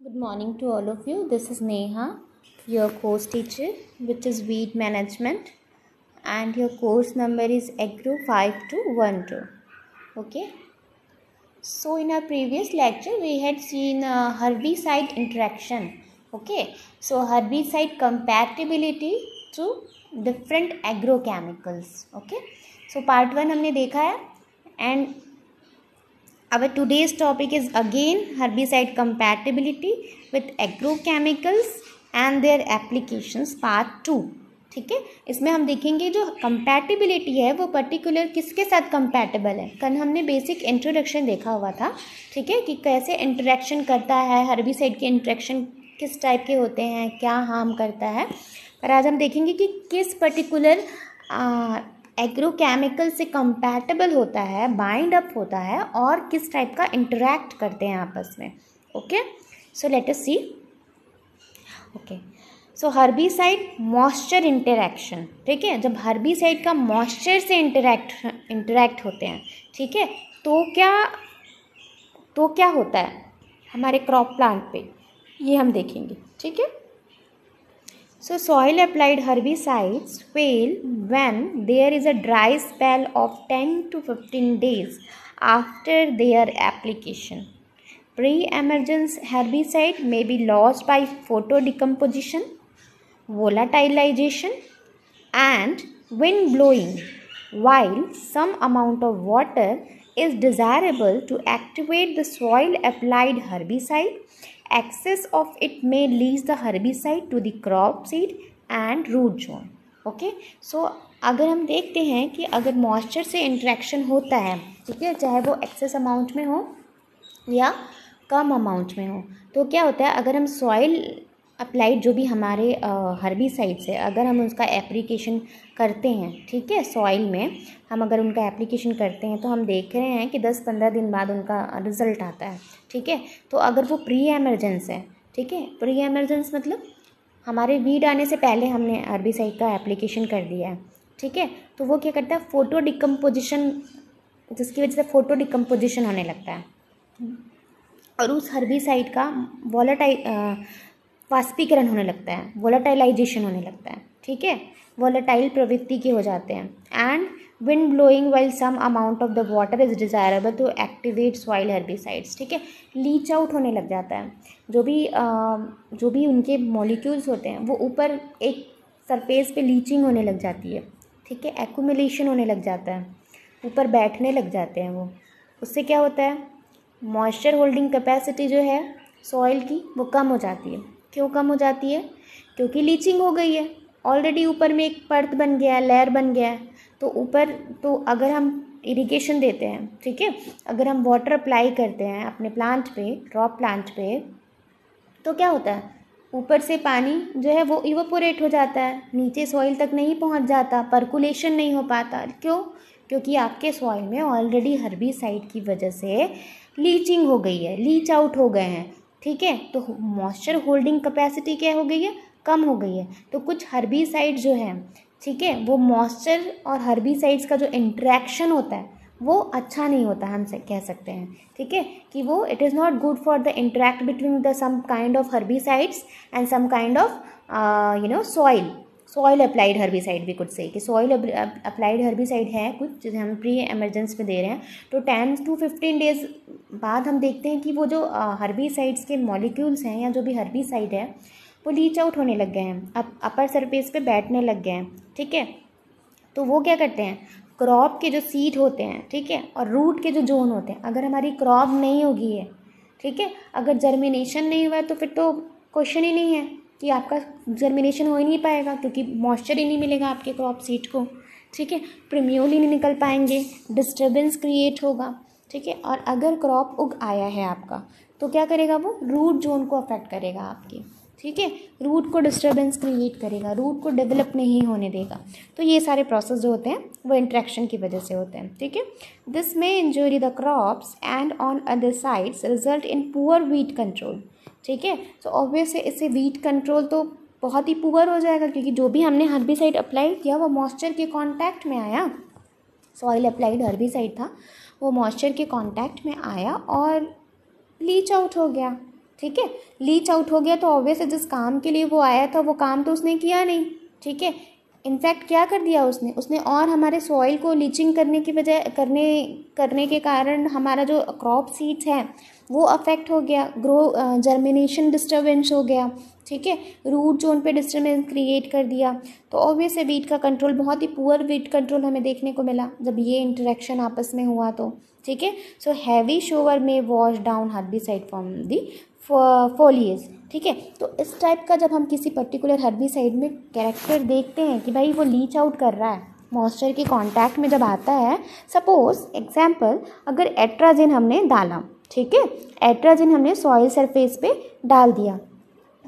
Good morning to all of you. This is Neha, your course teacher, which is Weed Management, and your course number is Agro 5212. Okay. So in our previous lecture, we had seen herbicide interaction. Okay. So herbicide compatibility to different agrochemicals. Okay. So part 1 हमने देखा है, and our today's topic is again herbicide compatibility with agrochemicals and their applications part 2. ठीक है, इसमें हम देखेंगे जो compatibility है वो पर्टिकुलर किसके साथ कंपैटिबल है. कल हमने बेसिक इंट्रोडक्शन देखा हुआ था. ठीक है, कि कैसे इंटरेक्शन करता है हर्बिसाइड के. इंटरेक्शन किस टाइप के होते हैं, क्या हार्म करता है. पर आज हम देखेंगे कि किस पर्टिकुलर एग्रोकेमिकल से कंपैटिबल होता है, बाइंड अप होता है और किस टाइप का इंटरैक्ट करते हैं आपस में. ओके, सो लेट अस सी. ओके, सो हर्बिसाइड मॉइस्चर इंटरैक्शन. ठीक है, जब हर्बिसाइड का मॉइस्चर से इंटरैक्ट होते हैं, ठीक है, तो क्या होता है हमारे क्रॉप प्लांट पे, ये हम देखेंगे. ठीक है, so soil applied herbicides fail when there is a dry spell of 10 to 15 days after their application. Pre-emergence herbicide may be lost by photodecomposition, volatilization and wind blowing, while some amount of water is desirable to activate the soil applied herbicide. Excess of it may leach the herbicide to the crop seed and root zone. Okay, so अगर हम देखते हैं कि अगर moisture से interaction होता है, ठीक है, चाहे वो एक्सेस अमाउंट में हो या कम अमाउंट में हो, तो क्या होता है, अगर हम सॉइल अप्लाइड जो भी हमारे हर्बिसाइड्स है, अगर हम उसका एप्लीकेशन करते हैं, ठीक है, सॉइल में हम अगर उनका एप्लीकेशन करते हैं तो हम देख रहे हैं कि 10-15 दिन बाद उनका रिज़ल्ट आता है. ठीक है, तो अगर वो प्री एमरजेंस है, ठीक है, प्री एमरजेंस मतलब हमारे वीड आने से पहले हमने हर्बिसाइड का एप्लीकेशन कर दिया है. ठीक है, तो वो क्या करता है, फोटो डिकम्पोजिशन, जिसकी वजह से फोटो डिकम्पोजिशन होने लगता है और उस हर्बिसाइड का वाष्पीकरण होने लगता है, वोलेटाइलाइजेशन होने लगता है. ठीक है, वोलेटाइल प्रवृत्ति के हो जाते हैं. And wind blowing while some amount of the water is desirable to activate soil herbicides. ठीक है, लीच आउट होने लग जाता है. जो भी उनके मॉलिक्यूल्स होते हैं वो ऊपर एक सरफेस पे लीचिंग होने लग जाती है. ठीक है, एक्यूमुलेशन होने लग जाता है, ऊपर बैठने लग जाते हैं वो. उससे क्या होता है, मॉइस्चर होल्डिंग कैपेसिटी जो है सॉइल की वो कम हो जाती है. क्यों कम हो जाती है, क्योंकि लीचिंग हो गई है ऑलरेडी, ऊपर में एक परत बन गया है, लेयर बन गया है. तो ऊपर, तो अगर हम इरिगेशन देते हैं, ठीक है, अगर हम वाटर अप्लाई करते हैं अपने प्लांट पे, क्रॉप प्लांट पे, तो क्या होता है, ऊपर से पानी जो है वो इवोपोरेट हो जाता है, नीचे सॉइल तक नहीं पहुंच जाता, पर्कुलेशन नहीं हो पाता. क्यों, क्योंकि आपके सॉइल में ऑलरेडी हर्बिसाइड की वजह से लीचिंग हो गई है, लीच आउट हो गए हैं. ठीक है, तो मॉइस्चर होल्डिंग कैपेसिटी क्या हो गई है, कम हो गई है. तो कुछ हर्बिसाइड जो है, ठीक है, वो मॉइस्चर और हर्बिसाइड्स का जो इंटरेक्शन होता है वो अच्छा नहीं होता, हम से कह सकते हैं. ठीक है, कि वो it is not good for the interact between the some kind of herbicides and some kind of soil applied herbicide भी कुछ से, कि सॉइल अप्लाइड हर्बिसाइड है कुछ जैसे हम प्री एमरजेंस में दे रहे हैं, तो 10 to 15 डेज बाद हम देखते हैं कि वो जो हर्बिसाइड्स के मॉलिक्यूल्स हैं या जो भी हर्बिसाइड है वो लीच आउट होने लग गए हैं, अब अपर सरफेस पे बैठने लग गए हैं. ठीक है, तो वो क्या करते हैं, क्रॉप के जो सीड होते हैं, ठीक है, और रूट के जो जोन होते हैं, अगर हमारी क्रॉप नहीं होगी है, ठीक है, अगर जर्मिनेशन नहीं हुआ है तो फिर तो क्वेश्चन ही नहीं है कि आपका जर्मिनेशन हो ही नहीं पाएगा, क्योंकि मॉइस्चर ही नहीं मिलेगा आपके क्रॉप सीड को. ठीक है, प्रिम्यूल ही नहीं निकल पाएंगे, डिस्टर्बेंस क्रिएट होगा. ठीक है, और अगर क्रॉप उग आया है आपका तो क्या करेगा, वो रूट जोन को अफेक्ट करेगा आपकी. ठीक है, रूट को डिस्टर्बेंस क्रिएट करेगा, रूट को डेवलप नहीं होने देगा. तो ये सारे प्रोसेस जो होते हैं वो इंट्रैक्शन की वजह से होते हैं. ठीक है, दिस में injury the crops and on other sides result in poor wheat control. ठीक है, तो ऑब्वियस है इससे वीट कंट्रोल तो बहुत ही पुअर हो जाएगा, क्योंकि जो भी हमने हर्बिसाइड अप्लाई किया वो मॉइस्चर के कांटेक्ट में आया, सॉइल अप्लाइड हर्बिसाइड था, वो मॉइस्चर के कांटेक्ट में आया और लीच आउट हो गया. ठीक है, लीच आउट हो गया तो ऑब्वियस है जिस काम के लिए वो आया था वो काम तो उसने किया नहीं, ठीक है। इनफैक्ट क्या कर दिया उसने और हमारे सॉइल को लीचिंग करने की वजह करने के कारण हमारा जो क्रॉप सीड्स हैं वो अफेक्ट हो गया, जर्मिनेशन डिस्टर्बेंस हो गया, ठीक है, रूट जोन पे डिस्टर्बेंस क्रिएट कर दिया। तो ऑब्वियस है वीट का कंट्रोल, बहुत ही पुअर वीट कंट्रोल हमें देखने को मिला जब ये इंटरेक्शन आपस में हुआ तो, ठीक है। सो हैवी शोवर में wash down herbicide from the foliage, ठीक है। तो इस टाइप का जब हम किसी पर्टिकुलर हर्बिसाइड में कैरेक्टर देखते हैं कि भाई वो लीच आउट कर रहा है मॉइस्चर के कांटेक्ट में जब आता है, सपोज एग्जांपल अगर एट्राजिन हमने डाला, ठीक है, एट्राजिन हमने सॉइल सरफेस पे डाल दिया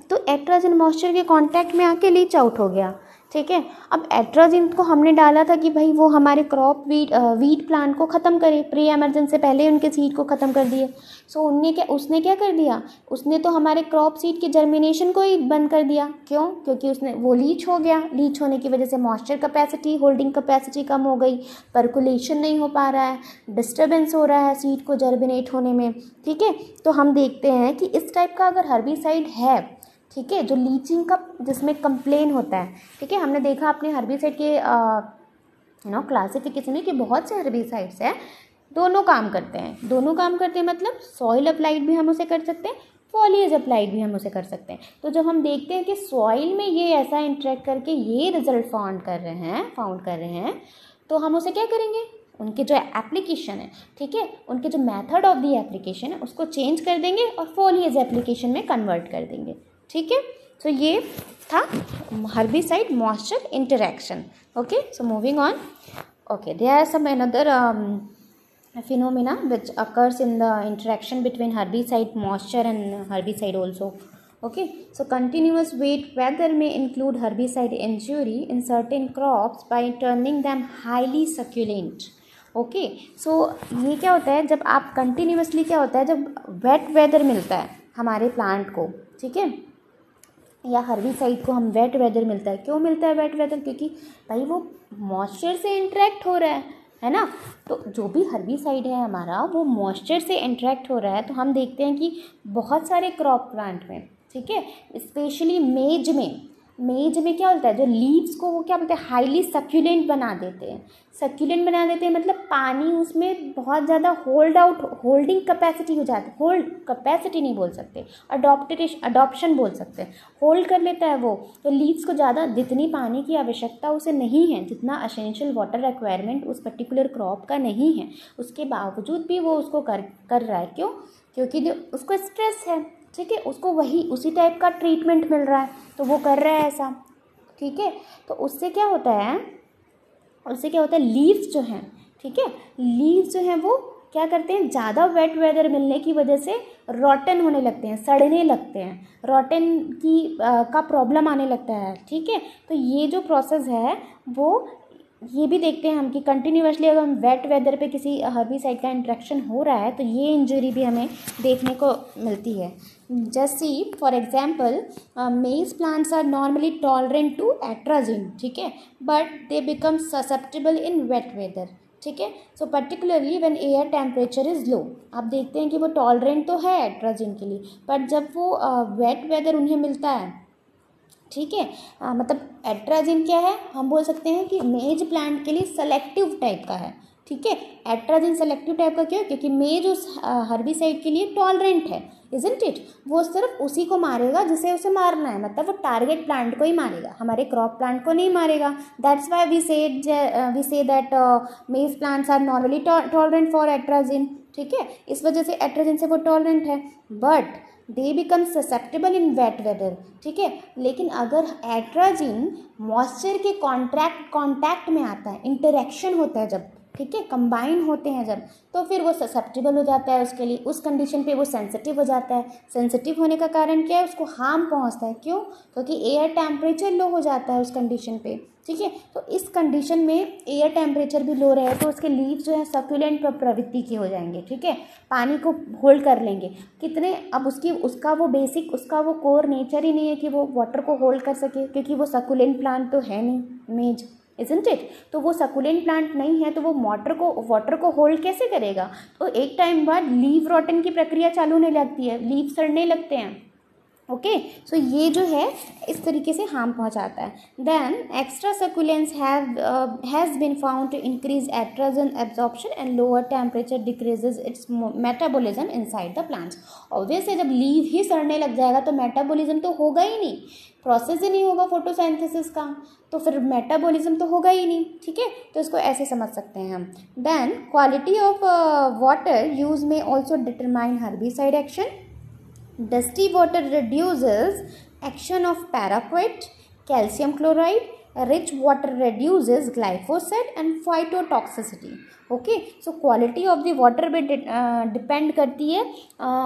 तो एट्राजिन मॉइस्चर के कांटेक्ट में आके लीच आउट हो गया, ठीक है। अब एट्राजिन को हमने डाला था कि भाई वो हमारे क्रॉप वीट प्लांट को ख़त्म करे, प्री एमरजेंस से पहले उनके सीड को ख़त्म कर दिए। सो उसने क्या कर दिया, उसने तो हमारे क्रॉप सीड के जर्मिनेशन को ही बंद कर दिया। क्यों? क्योंकि उसने वो लीच हो गया, लीच होने की वजह से मॉइस्चर कैपेसिटी, होल्डिंग कैपेसिटी कम हो गई, पर्कुलेशन नहीं हो पा रहा है, डिस्टर्बेंस हो रहा है सीड को जर्मिनेट होने में, ठीक है। तो हम देखते हैं कि इस टाइप का अगर हर्बिसाइड है, ठीक है, जो लीचिंग का जिसमें कंप्लेन होता है, ठीक है। हमने देखा अपने हर्बिसाइड के क्लासिफिकेशन में कि बहुत से हर्बिसाइड्स हैं, दोनों काम करते हैं मतलब सॉइल अप्लाइड भी हम उसे कर सकते हैं, फॉलिएज अप्लाइड भी हम उसे कर सकते हैं। तो जब हम देखते हैं कि सॉइल में ये ऐसा इंटरेक्ट करके ये रिजल्ट फाउंड कर रहे हैं तो हम उसे क्या करेंगे, उनके जो एप्लीकेशन है, ठीक है, उनके जो मेथड ऑफ द एप्लीकेशन है उसको चेंज कर देंगे और फॉलिएज एप्लीकेशन में कन्वर्ट कर देंगे, ठीक है। सो ये था herbicide moisture interaction. Okay, so moving on. Okay, there are some another phenomena which occurs in the interaction between herbicide moisture and herbicide also. Okay, so continuous wet weather may include herbicide injury in certain crops by turning them highly succulent. Okay, so ये क्या होता है जब आप continuously, क्या होता है जब वेट वेदर मिलता है हमारे प्लांट को, ठीक है, या हर्बिसाइड को हम वेट वेदर मिलता है। क्यों मिलता है वेट वेदर? क्योंकि भाई वो मॉइस्चर से इंटरेक्ट हो रहा है ना। तो जो भी हर्बिसाइड है हमारा वो मॉइस्चर से इंटरेक्ट हो रहा है। तो हम देखते हैं कि बहुत सारे क्रॉप प्लांट में, ठीक है, स्पेशली मेज में क्या होता है, जो लीव्स को वो क्या बोलते हैं, हाईली सक्यूलेंट बना देते हैं मतलब पानी उसमें बहुत ज़्यादा होल्डिंग कैपेसिटी हो जाती है, होल्ड कैपेसिटी नहीं बोल सकते, अडॉप्शन बोल सकते हैं, होल्ड कर लेता है वो। तो लीव्स को ज़्यादा जितनी पानी की आवश्यकता उसे नहीं है, जितना एसेंशियल वाटर रिक्वायरमेंट उस पर्टिकुलर क्रॉप का नहीं है, उसके बावजूद भी वो उसको कर रहा है। क्यों? क्योंकि उसको स्ट्रेस है, ठीक है, उसको उसी टाइप का ट्रीटमेंट मिल रहा है तो वो कर रहा है ऐसा, ठीक है। तो उससे क्या होता है लीव्स जो हैं, ठीक है, लीव्स जो हैं वो क्या करते हैं, ज़्यादा वेट वेदर मिलने की वजह से रॉटन होने लगते हैं, सड़ने लगते हैं, रॉटन का प्रॉब्लम आने लगता है, ठीक है। तो ये जो प्रोसेस है वो ये भी देखते हैं हम कि कंटिन्यूसली अगर हम वेट वेदर पे किसी हर्बिसाइड का इंट्रैक्शन हो रहा है तो ये इंजरी भी हमें देखने को मिलती है। जैसे for example maize plants are normally tolerant to atrazine, ठीक है, but they become susceptible in wet weather, ठीक है। So particularly when air temperature is low, आप देखते हैं कि वो टॉलरेंट तो है एट्राजिन के लिए, बट जब वो वेट वेदर उन्हें मिलता है, ठीक है, मतलब एट्राजिन क्या है, हम बोल सकते हैं कि मेज प्लांट के लिए सेलेक्टिव टाइप का है, ठीक है। एट्राजिन सेलेक्टिव टाइप का क्यों? क्योंकि मेज उस हर्बिसाइड के लिए टॉलरेंट है, इजंट इट, वो सिर्फ उसी को मारेगा जिसे उसे मारना है, मतलब वो टारगेट प्लांट को ही मारेगा, हमारे क्रॉप प्लांट को नहीं मारेगा। That's why we say that maize plants are normally tolerant for atrazine, ठीक है, इस वजह से एट्राजिन से वो टॉलरेंट है, but they become susceptible in wet weather, ठीक है। लेकिन अगर एट्राजिन मॉइस्चर के कॉन्टैक्ट में आता है, इंटरेक्शन होता है जब, ठीक है, कंबाइन होते हैं जब, तो फिर वो ससेप्टेबल हो जाता है उसके लिए, उस कंडीशन पे वो सेंसिटिव हो जाता है। सेंसिटिव होने का कारण क्या है? उसको हार्म पहुंचता है। क्यों? क्योंकि एयर टेम्परेचर लो हो जाता है उस कंडीशन पे, ठीक है। तो इस कंडीशन में एयर टेम्परेचर भी लो रहे तो उसके लीव्स जो है सक्यूलेंट प्रवृत्ति के हो जाएंगे, ठीक है, पानी को होल्ड कर लेंगे कितने। अब उसका वो कोर नेचर ही नहीं है कि वो वाटर को होल्ड कर सके, क्योंकि वो सक्यूलेंट प्लांट तो है नहीं मेज, इजंट इट। तो वो सकुलेंट प्लांट नहीं है तो वो वाटर को होल्ड कैसे करेगा? तो एक टाइम बाद लीव रॉटन की प्रक्रिया चालू होने लगती है, लीव सड़ने लगते हैं। ओके, सो ये जो है इस तरीके से हार्म पहुंचाता है। Then extra succulence has been found to increase atrazine absorption and lower temperature decreases its metabolism inside the plants. Obviously जब लीव ही सड़ने लग जाएगा तो मेटाबॉलिज्म तो होगा ही नहीं, प्रोसेस ही नहीं होगा फोटोसिंथेसिस का, तो फिर मेटाबॉलिज्म तो होगा ही नहीं। ठीक है, तो इसको ऐसे समझ सकते हैं हम। Then quality of water use में also determine herbicide action. Dusty water reduces action of paraquat, calcium chloride. Rich water reduces glyphosate and phytotoxicity. Okay, so quality of the water भी डिपेंड करती है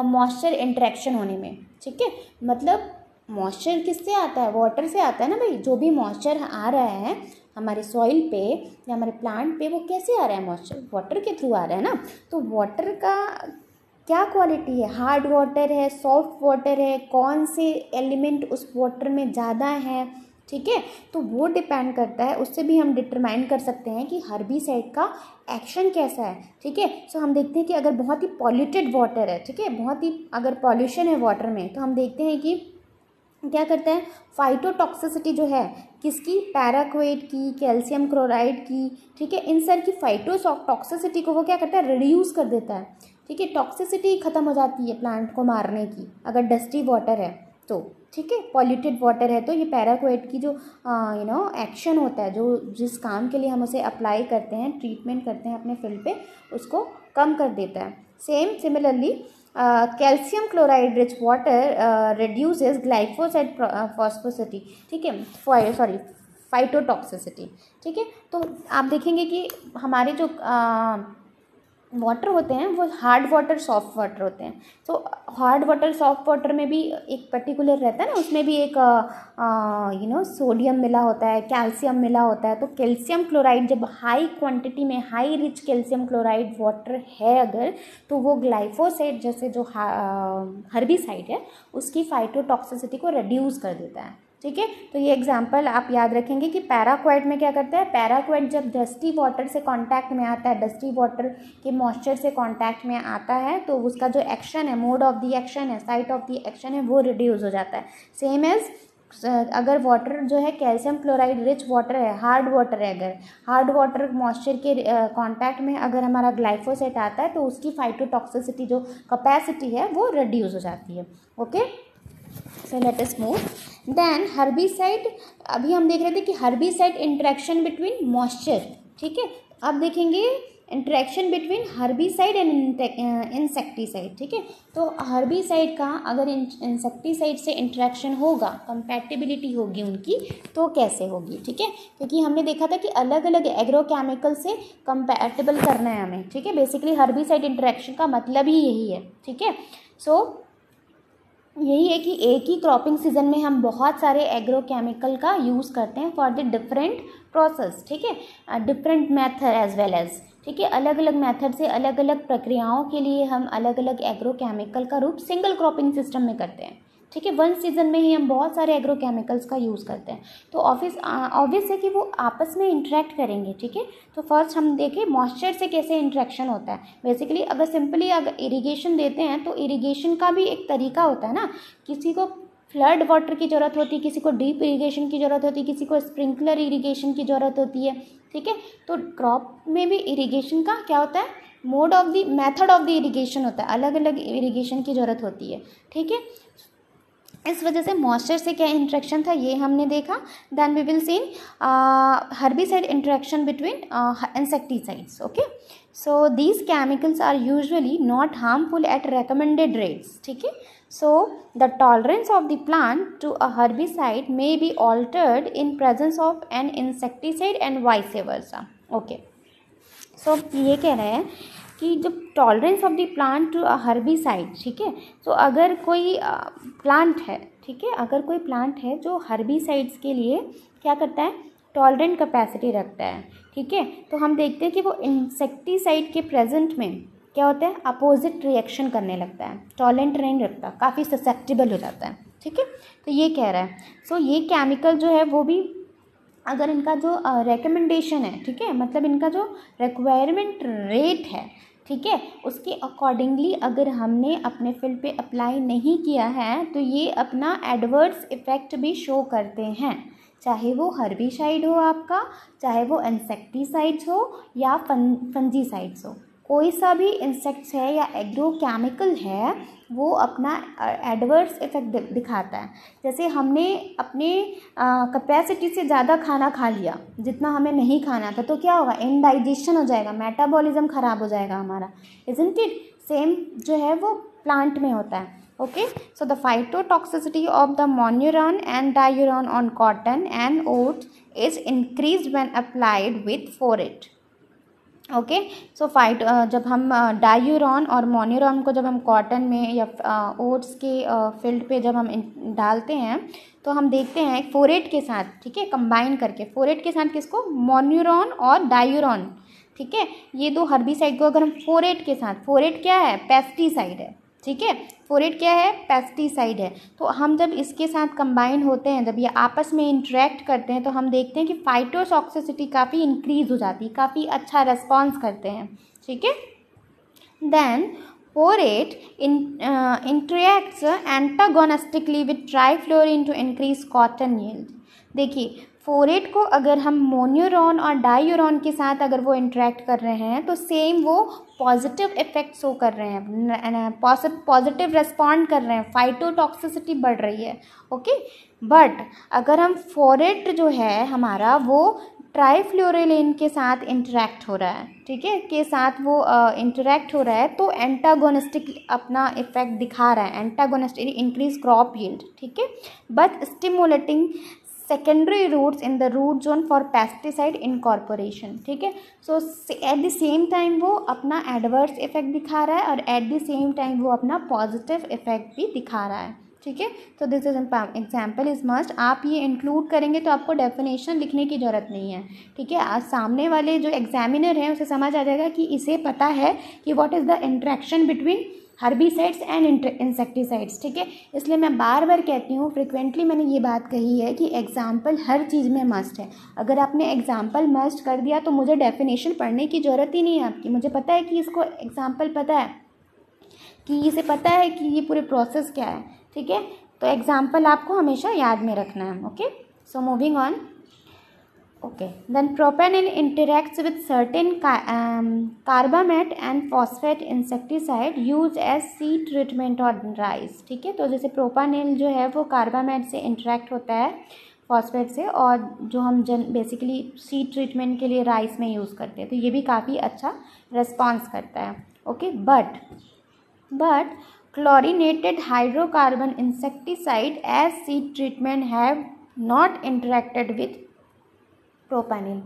मॉइस्चर इंटरेक्शन होने में। ठीक है, मतलब moisture किससे आता है? वाटर से आता है ना भाई। जो भी मॉइस्चर आ रहा है हमारे सॉइल पे या हमारे प्लांट पे, वो कैसे आ रहा है? मॉइस्चर वाटर के थ्रू आ रहा है ना। तो वाटर का क्या क्वालिटी है? हार्ड वाटर है, सॉफ्ट वाटर है, कौन से एलिमेंट उस वाटर में ज़्यादा है? ठीक है, तो वो डिपेंड करता है, उससे भी हम डिटरमाइन कर सकते हैं कि हर्बिसाइड का एक्शन कैसा है। ठीक है, सो हम देखते हैं कि अगर बहुत ही पॉल्यूटेड वाटर है, ठीक है, बहुत ही अगर पॉल्यूशन है वाटर में, तो हम देखते हैं कि क्या करता है, फाइटोटॉक्सिसिटी जो है किसकी? पैराक्वेट की, कैल्शियम क्लोराइड की। ठीक है, इन सर की फाइटोटॉक्सिसिटी को वो क्या करता है? रिड्यूस कर देता है। ठीक है, टॉक्सिसिटी खत्म हो जाती है प्लांट को मारने की अगर डस्टी वाटर है तो। ठीक है, पॉल्यूटेड वाटर है तो ये पैराक्वेट की जो एक्शन होता है, जो जिस काम के लिए हम उसे अप्लाई करते हैं, ट्रीटमेंट करते हैं अपने फील्ड पे, उसको कम कर देता है। Similarly calcium chloride rich water reduces glyphosate फॉस्फोसिटी। ठीक है, फाइटोटॉक्सिसिटी। ठीक है, तो आप देखेंगे कि हमारे जो वाटर होते हैं वो हार्ड वाटर, सॉफ्ट वाटर होते हैं। तो हार्ड वाटर, सॉफ्ट वाटर में भी एक पर्टिकुलर रहता है ना, उसमें भी एक सोडियम मिला होता है, कैल्शियम मिला होता है। तो कैल्शियम क्लोराइड जब हाई क्वांटिटी में, high rich calcium chloride water है अगर, तो वो ग्लाइफोसेट जैसे जो हर्बिसाइड है उसकी फाइटोटॉक्सिसिटी को रिड्यूस कर देता है। ठीक है, तो ये एग्जाम्पल आप याद रखेंगे कि पैराक्वाट में क्या करता है? पैराक्वाट जब डस्टी वाटर से कांटेक्ट में आता है, डस्टी वाटर के मॉइस्चर से कांटेक्ट में आता है, तो उसका जो एक्शन है, मोड ऑफ द एक्शन है, साइट ऑफ द एक्शन है, वो रिड्यूस हो जाता है। सेम एज अगर वाटर जो है कैल्शियम क्लोराइड रिच वाटर है, हार्ड वाटर है, अगर हार्ड वाटर मॉइस्चर के कांटेक्ट में अगर हमारा ग्लाइफोसेट आता है तो उसकी फाइटोटॉक्सिसिटी जो कैपेसिटी है वो रिड्यूस हो जाती है। Okay, so let us move. Then herbicide, अभी हम देख रहे थे कि हर्बिसाइड इंटरेक्शन बिटवीन मॉइस्चर। ठीक है, अब देखेंगे interaction between herbicide and insecticide. ठीक है, तो हर्बिसाइड का अगर इंसेक्टिसाइड से इंटरेक्शन होगा, कंपैटिबिलिटी होगी उनकी, तो कैसे होगी? ठीक है, क्योंकि हमने देखा था कि अलग अलग एग्रोकेमिकल से कंपैटिबल करना है हमें। ठीक है, बेसिकली हर्बिसाइड इंटरेक्शन का मतलब ही यही है। ठीक है, सो यही है कि एक ही क्रॉपिंग सीजन में हम बहुत सारे एग्रोकेमिकल का यूज़ करते हैं फॉर द डिफरेंट प्रोसेस। ठीक है, different method as well as. ठीक है, अलग अलग मेथड से अलग अलग प्रक्रियाओं के लिए हम अलग अलग एग्रोकेमिकल का रूप सिंगल क्रॉपिंग सिस्टम में करते हैं। ठीक है, वन सीजन में ही हम बहुत सारे एग्रोकेमिकल्स का यूज़ करते हैं। तो ऑब्वियस है कि वो आपस में इंटरेक्ट करेंगे। ठीक है, तो फर्स्ट हम देखें मॉइस्चर से कैसे इंटरेक्शन होता है। बेसिकली अगर सिंपली अगर इरिगेशन देते हैं तो इरिगेशन का भी एक तरीका होता है ना, किसी को फ्लड वाटर की ज़रूरत होती है, किसी को डीप इरिगेशन की ज़रूरत होती है, किसी को स्प्रिंकलर इरिगेशन की ज़रूरत होती है। ठीक है, तो क्रॉप में भी इरिगेशन का क्या होता है? Mode of the method of the irrigation होता है, अलग अलग इरिगेशन की ज़रूरत होती है। ठीक है, इस वजह से मॉइस्चर से क्या इंटरेक्शन था ये हमने देखा। Then we will see herbicide interaction between insecticides. Okay, so these chemicals are usually not harmful at recommended rates. ठीक है, so the tolerance of the plant to a herbicide may be altered in presence of an insecticide and vice versa. Okay, so ये कह रहे हैं कि जब tolerance of the plant to a herbicide, ठीक है, तो अगर कोई प्लांट है, ठीक है, अगर कोई प्लांट है जो हर्बिसाइड्स के लिए क्या करता है? टॉलरेंट कैपेसिटी रखता है। ठीक है, तो हम देखते हैं कि वो इंसेक्टिसाइड के प्रेजेंट में क्या होता है? अपोजिट रिएक्शन करने लगता है, टॉलरेंट नहीं रखता, काफ़ी ससेप्टेबल हो जाता है। ठीक है, तो ये कह रहा है। सो ये केमिकल जो है वो भी अगर इनका जो रिकमेंडेशन है, ठीक है, मतलब इनका जो रिक्वायरमेंट रेट है, ठीक है, उसके अकॉर्डिंगली अगर हमने अपने फील्ड पे अप्लाई नहीं किया है तो ये अपना एडवर्स इफ़ेक्ट भी शो करते हैं, चाहे वो हर्बिसाइड हो आपका, चाहे वो इंसेक्टिसाइड्स हो या फंजीसाइड्स हो, कोई सा भी इंसेक्ट्स है या एग्रोकेमिकल है वो अपना एडवर्स इफेक्ट दिखाता है। जैसे हमने अपने कैपेसिटी से ज़्यादा खाना खा लिया जितना हमें नहीं खाना था, तो क्या होगा, इनडाइजेशन हो जाएगा, मेटाबॉलिज्म ख़राब हो जाएगा हमारा, इजंट इट। सेम जो है वो प्लांट में होता है। Okay, so the phytotoxicity of the monoron and diuron on cotton and oats is increased when applied with phorate. Okay, so जब हम डायूरॉन और मोन्यूरॉन को जब हम कॉटन में या ओट्स के फील्ड पे जब हम डालते हैं तो हम देखते हैं फोरेट के साथ, ठीक है, कंबाइन करके फोरेट के साथ किसको, मोन्यूरॉन और डायूरॉन, ठीक है, ये दो हर्बिसाइड को अगर हम फोरेट के साथ, फोरेट क्या है, पेस्टिसाइड है, ठीक है, फोरेट क्या है, पेस्टिसाइड है, तो हम जब इसके साथ कंबाइन होते हैं, जब ये आपस में इंटरेक्ट करते हैं तो हम देखते हैं कि फाइटोटॉक्सिसिटी काफ़ी इंक्रीज हो जाती है, काफ़ी अच्छा रेस्पॉन्स करते हैं, ठीक है। Then phorate interacts antagonistically with trifluralin to increase cotton yield. देखिए, फोरेट को अगर हम मोन्यूरॉन और डायूरॉन के साथ अगर वो इंटरेक्ट कर रहे हैं तो सेम वो पॉजिटिव इफेक्ट शो कर रहे हैं, पॉजिटिव रेस्पॉन्ड कर रहे हैं, फाइटोटॉक्सिसिटी बढ़ रही है, ओके। बट अगर हम फोरेट जो है हमारा वो ट्राइफ्लोरेलिन के साथ इंटरेक्ट हो रहा है, ठीक है, के साथ वो इंटरेक्ट हो रहा है तो एंटागोनिस्टिक अपना इफेक्ट दिखा रहा है, एंटागोनिस्टिक इंक्रीज क्रॉप यील्ड, ठीक है, but stimulating secondary roots in the root zone for pesticide incorporation, ठीक है। So at the same time वो अपना एडवर्स इफेक्ट दिखा रहा है और एट द सेम टाइम वो अपना पॉजिटिव इफेक्ट भी दिखा रहा है, ठीक है। तो this is example is must, आप ये इंक्लूड करेंगे तो आपको डेफिनेशन लिखने की ज़रूरत नहीं है, ठीक है। आज सामने वाले जो एग्जामिनर हैं उसे समझ आ जाएगा कि इसे पता है कि what is the interaction between herbicides and insecticides, ठीक है। इसलिए मैं बार बार कहती हूँ, फ्रिक्वेंटली मैंने ये बात कही है कि एग्जाम्पल हर चीज़ में मस्ट है। अगर आपने एग्जाम्पल मस्ट कर दिया तो मुझे डेफिनेशन पढ़ने की ज़रूरत ही नहीं है आपकी, मुझे पता है कि इसको एग्जाम्पल पता है, कि इसे पता है कि ये पूरे प्रोसेस क्या है, ठीक है। तो एग्जाम्पल आपको हमेशा याद में रखना है, okay. So moving on, okay, then propanil interacts with certain carbamate and phosphate insecticide used as seed treatment on rice, ठीक है। तो जैसे प्रोपानिल जो है वो कार्बामेट से इंटरेक्ट होता है फॉस्फेट से, और जो हम बेसिकली सीड ट्रीटमेंट के लिए राइस में यूज़ करते हैं, तो ये भी काफ़ी अच्छा रिस्पॉन्स करता है, okay. But chlorinated hydrocarbon insecticide as seed treatment have not interacted with propanil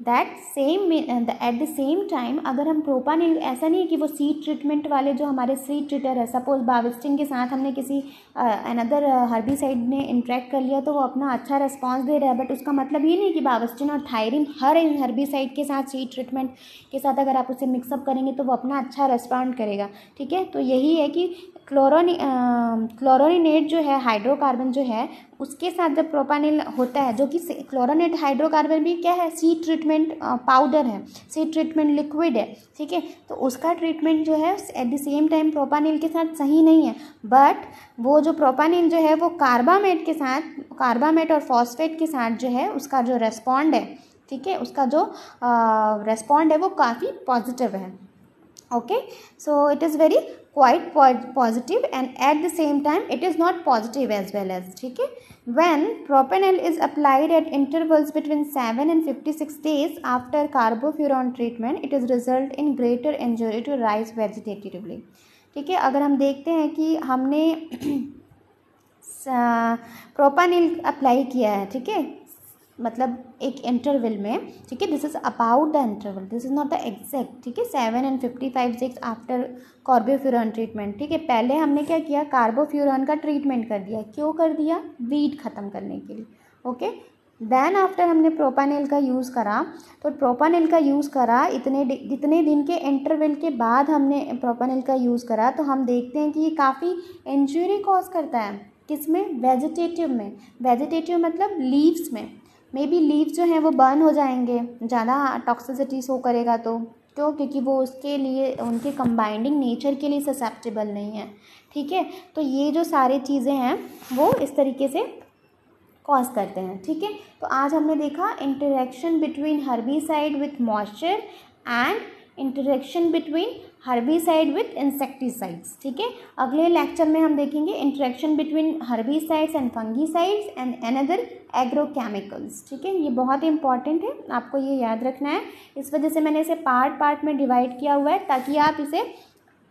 that same at the same time. अगर हम प्रोपानिल, ऐसा नहीं है कि वो सीड ट्रीटमेंट वाले जो हमारे सीड ट्रीटर है, सपोज बाविस्टिन के साथ हमने किसी अनदर हर्बिसाइड ने इंटरेक्ट कर लिया तो वो अपना अच्छा रिस्पॉन्स दे रहा है, बट उसका मतलब ये नहीं कि बाविस्टिन और थायरिन हर हर्बिसाइड के साथ सीड ट्रीटमेंट के साथ अगर आप उसे मिक्सअप करेंगे तो वो अपना अच्छा रिस्पॉन्ड करेगा, ठीक है। तो यही है कि क्लोरोनिनेट जो है हाइड्रोकार्बन जो है उसके साथ जब प्रोपानिल होता है, जो कि क्लोरोनेट हाइड्रोकार्बन भी क्या है, सीड ट्रीटमेंट पाउडर है, सीड ट्रीटमेंट लिक्विड है, ठीक है। तो उसका ट्रीटमेंट जो है एट द सेम टाइम प्रोपानिल के साथ सही नहीं है, बट वो जो प्रोपानिल जो है वो कार्बामेट के साथ, कार्बामेट और फॉस्फेट के साथ जो है उसका जो रेस्पॉन्ड है, ठीक है, उसका जो रेस्पॉन्ड है वो काफ़ी पॉजिटिव है, okay। So it is very quite positive and at the same time it is not positive as well as, ठीक है। When propanil is applied at intervals between 7 and 56 days after carbofuran treatment, it is result in greater injury to rice vegetatively, ठीक है। अगर हम देखते हैं कि हमने प्रोपानिल अप्लाई किया है, ठीक है, मतलब एक इंटरवल में, ठीक है, this is about the interval, this is not the exact, ठीक है, 7 and 55 days after carbofuran treatment, ठीक है। पहले हमने क्या किया, कार्बोफ्यूरॉन का ट्रीटमेंट कर दिया, क्यों कर दिया, वीड ख़त्म करने के लिए, ओके। देन आफ्टर हमने प्रोपानिल का यूज़ करा, तो प्रोपानिल का यूज़ करा जितने दिन के इंटरवल के बाद हमने प्रोपानिल का यूज़ करा, तो हम देखते हैं कि ये काफ़ी इंजरी कॉज करता है, किसमें, वेजिटेटिव में, वेजिटेटिव मतलब लीव्स में, मे बी लीव जो हैं वो बर्न हो जाएंगे, ज़्यादा टॉक्सिसिटी शो करेगा तो क्यों, क्योंकि वो उसके लिए उनके कंबाइंडिंग नेचर के लिए ससेप्टेबल नहीं है। ठीक है, तो ये जो सारी चीज़ें हैं वो इस तरीके से कॉज करते हैं। ठीक है, तो आज हमने देखा interaction between herbicide with moisture and interaction between herbicide with insecticides. ठीक है, अगले लेक्चर में हम देखेंगे interaction between herbicides and fungicides and another agrochemicals. ठीक है, ये बहुत ही इंपॉर्टेंट है, आपको ये याद रखना है। इस वजह से मैंने इसे पार्ट पार्ट में डिवाइड किया हुआ है ताकि आप इसे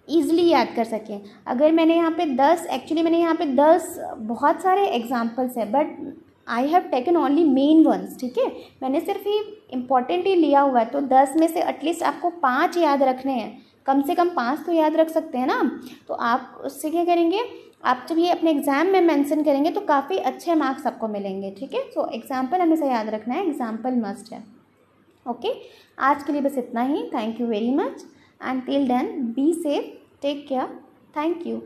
ईज़िली याद कर सकें। अगर मैंने यहाँ पे 10 एक्चुअली मैंने यहाँ पे 10 बहुत सारे एग्जाम्पल्स है, but I have taken only main ones. ठीक है, मैंने सिर्फ ये इम्पॉर्टेंट ही लिया हुआ है, तो 10 में से एटलीस्ट आपको 5 याद रखने हैं, कम से कम 5 तो याद रख सकते हैं ना। तो आप उससे क्या करेंगे, आप जब ये अपने एग्ज़ाम में मेंशन करेंगे तो काफ़ी अच्छे मार्क्स आपको मिलेंगे। ठीक है, सो एग्जाम्पल हमेशा याद रखना है, एग्जाम्पल मस्ट है। ओके, आज के लिए बस इतना ही। Thank you very much, and till then be safe, take care, thank you।